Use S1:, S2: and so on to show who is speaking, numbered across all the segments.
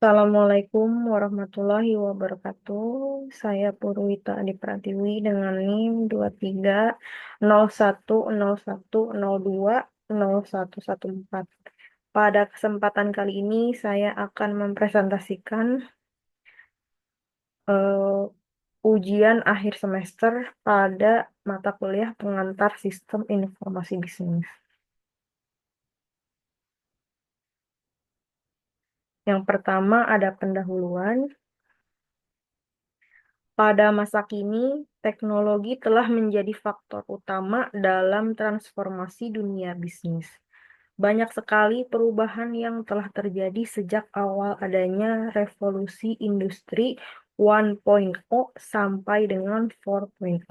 S1: Assalamualaikum warahmatullahi wabarakatuh. Saya Purwita Adi Pratiwi dengan NIM 230101020114. Pada kesempatan kali ini saya akan mempresentasikan eh, ujian akhir semester pada mata kuliah pengantar Sistem Informasi Bisnis. Yang pertama ada pendahuluan. Pada masa kini, teknologi telah menjadi faktor utama dalam transformasi dunia bisnis. Banyak sekali perubahan yang telah terjadi sejak awal adanya revolusi industri 1.0 sampai dengan 4.0.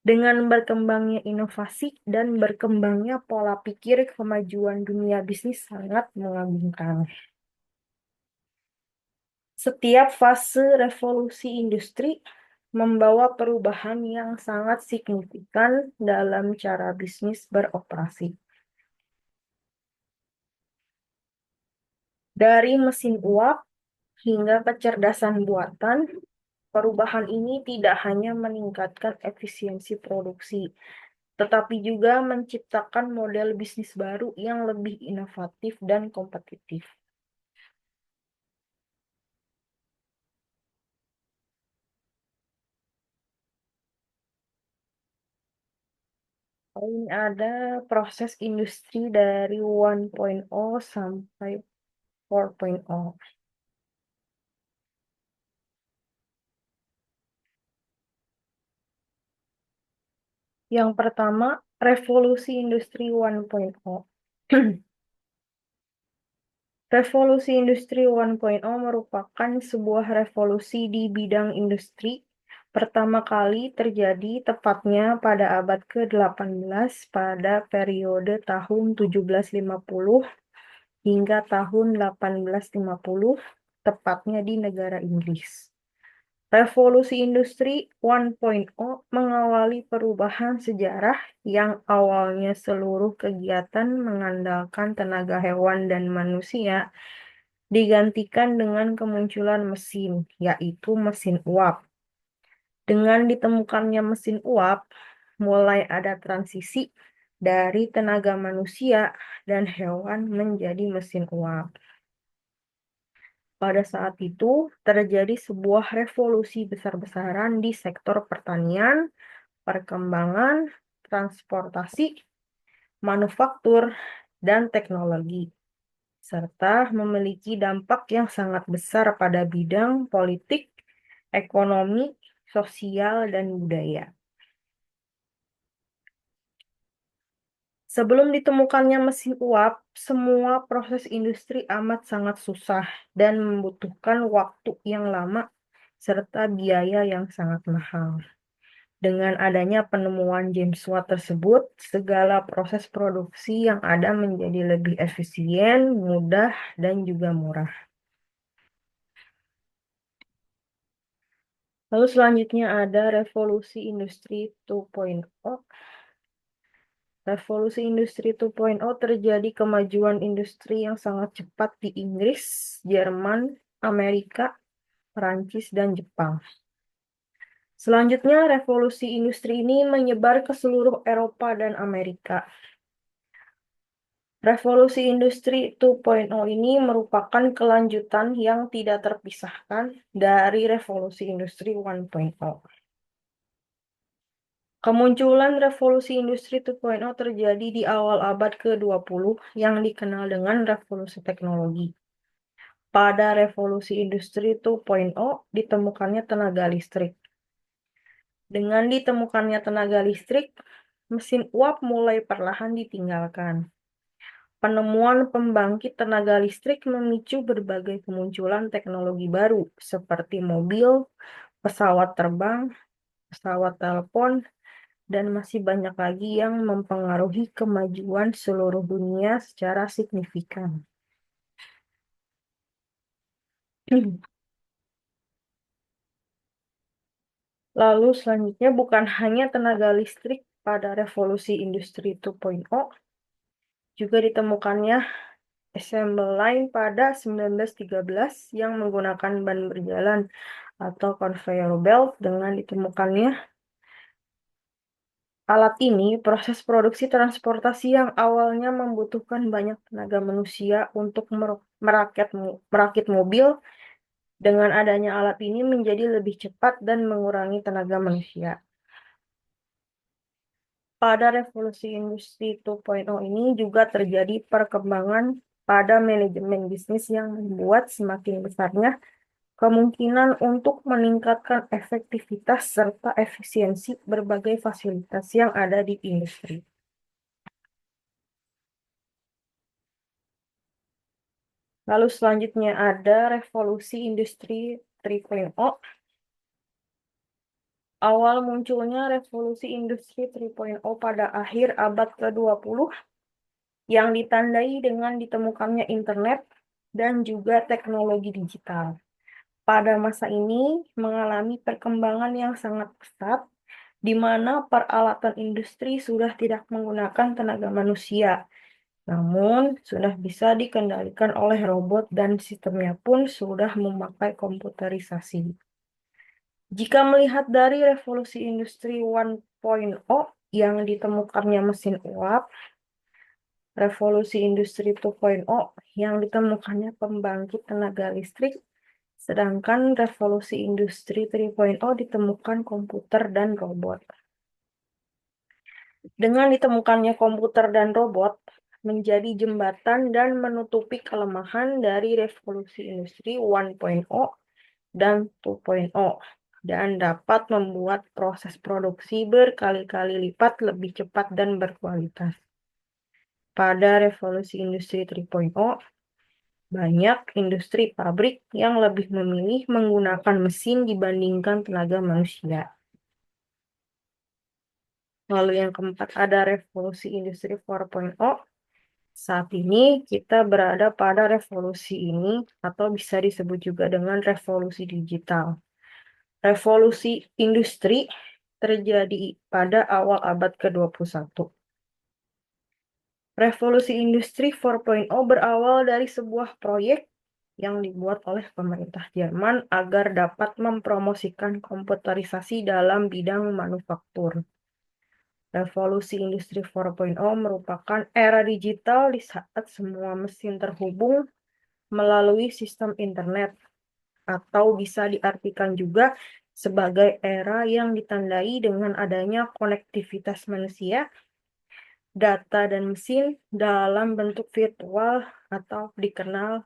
S1: Dengan berkembangnya inovasi dan berkembangnya pola pikir, kemajuan dunia bisnis sangat mengagumkan. Setiap fase revolusi industri membawa perubahan yang sangat signifikan dalam cara bisnis beroperasi. Dari mesin uap hingga kecerdasan buatan, perubahan ini tidak hanya meningkatkan efisiensi produksi, tetapi juga menciptakan model bisnis baru yang lebih inovatif dan kompetitif. Ini ada proses industri dari 1.0 sampai 4.0. Yang pertama, revolusi industri 1.0. Revolusi industri 1.0 merupakan sebuah revolusi di bidang industri. Pertama kali terjadi tepatnya pada abad ke-18 pada periode tahun 1750 hingga tahun 1850, tepatnya di negara Inggris. Revolusi industri 1.0 mengawali perubahan sejarah yang awalnya seluruh kegiatan mengandalkan tenaga hewan dan manusia digantikan dengan kemunculan mesin, yaitu mesin uap. Dengan ditemukannya mesin uap, mulai ada transisi dari tenaga manusia dan hewan menjadi mesin uap. Pada saat itu, terjadi sebuah revolusi besar-besaran di sektor pertanian, perkembangan, transportasi, manufaktur, dan teknologi, serta memiliki dampak yang sangat besar pada bidang politik, ekonomi, sosial, dan budaya. Sebelum ditemukannya mesin uap, semua proses industri amat sangat susah dan membutuhkan waktu yang lama serta biaya yang sangat mahal. Dengan adanya penemuan James Watt tersebut, segala proses produksi yang ada menjadi lebih efisien, mudah, dan juga murah. Lalu selanjutnya ada revolusi industri 2.0. Revolusi industri 2.0 terjadi kemajuan industri yang sangat cepat di Inggris, Jerman, Amerika, Perancis, dan Jepang. Selanjutnya, revolusi industri ini menyebar ke seluruh Eropa dan Amerika. Revolusi industri 2.0 ini merupakan kelanjutan yang tidak terpisahkan dari revolusi industri 1.0. Kemunculan revolusi industri 2.0 terjadi di awal abad ke-20 yang dikenal dengan revolusi teknologi. Pada revolusi industri 2.0 ditemukannya tenaga listrik. Dengan ditemukannya tenaga listrik, mesin uap mulai perlahan ditinggalkan. Penemuan pembangkit tenaga listrik memicu berbagai kemunculan teknologi baru seperti mobil, pesawat terbang, pesawat telepon, dan masih banyak lagi yang mempengaruhi kemajuan seluruh dunia secara signifikan. Lalu selanjutnya bukan hanya tenaga listrik pada revolusi industri 2.0, juga ditemukannya assembly line pada 1913 yang menggunakan ban berjalan atau conveyor belt. Dengan ditemukannya alat ini, proses produksi transportasi yang awalnya membutuhkan banyak tenaga manusia untuk merakit mobil, dengan adanya alat ini menjadi lebih cepat dan mengurangi tenaga manusia. Pada revolusi industri 2.0 ini juga terjadi perkembangan pada manajemen bisnis yang membuat semakin besarnya kemungkinan untuk meningkatkan efektivitas serta efisiensi berbagai fasilitas yang ada di industri. Lalu selanjutnya ada revolusi industri 3.0. Awal munculnya revolusi industri 3.0 pada akhir abad ke-20 yang ditandai dengan ditemukannya internet dan juga teknologi digital. Pada masa ini mengalami perkembangan yang sangat pesat, di mana peralatan industri sudah tidak menggunakan tenaga manusia, namun sudah bisa dikendalikan oleh robot dan sistemnya pun sudah memakai komputerisasi. Jika melihat dari revolusi industri 1.0 yang ditemukannya mesin uap, revolusi industri 2.0 yang ditemukannya pembangkit tenaga listrik, sedangkan revolusi industri 3.0 ditemukan komputer dan robot. Dengan ditemukannya komputer dan robot, menjadi jembatan dan menutupi kelemahan dari revolusi industri 1.0 dan 2.0, dan dapat membuat proses produksi berkali-kali lipat lebih cepat dan berkualitas. Pada revolusi industri 3.0, banyak industri pabrik yang lebih memilih menggunakan mesin dibandingkan tenaga manusia. Lalu yang keempat ada revolusi industri 4.0. Saat ini kita berada pada revolusi ini atau bisa disebut juga dengan revolusi digital. Revolusi industri terjadi pada awal abad ke-21. Revolusi industri 4.0 berawal dari sebuah proyek yang dibuat oleh pemerintah Jerman agar dapat mempromosikan komputerisasi dalam bidang manufaktur. Revolusi industri 4.0 merupakan era digital di saat semua mesin terhubung melalui sistem internet, atau bisa diartikan juga sebagai era yang ditandai dengan adanya konektivitas manusia, data, dan mesin dalam bentuk virtual atau dikenal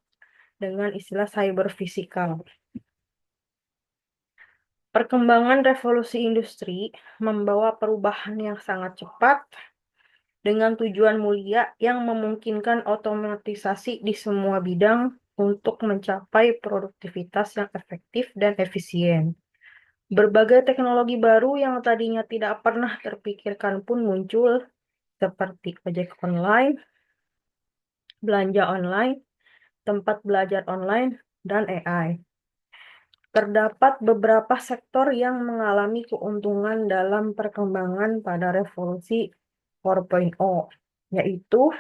S1: dengan istilah cyber fisikal. Perkembangan revolusi industri membawa perubahan yang sangat cepat dengan tujuan mulia yang memungkinkan otomatisasi di semua bidang untuk mencapai produktivitas yang efektif dan efisien. Berbagai teknologi baru yang tadinya tidak pernah terpikirkan pun muncul, seperti ojek online, belanja online, tempat belajar online, dan AI. Terdapat beberapa sektor yang mengalami keuntungan dalam perkembangan pada revolusi 4.0, yaitu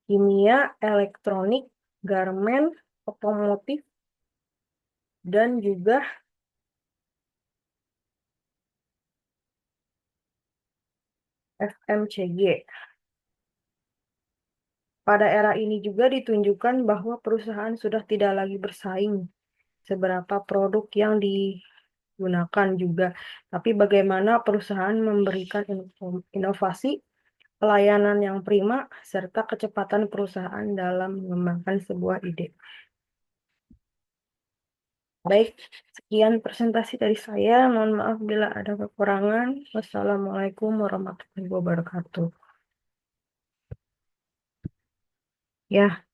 S1: kimia, elektronik, garmen, otomotif, dan juga FMCG. Pada era ini juga ditunjukkan bahwa perusahaan sudah tidak lagi bersaing seberapa produk yang digunakan juga, tapi bagaimana perusahaan memberikan inovasi, pelayanan yang prima, serta kecepatan perusahaan dalam mengembangkan sebuah ide. Baik, sekian presentasi dari saya. Mohon maaf bila ada kekurangan. Wassalamualaikum warahmatullahi wabarakatuh. Ya.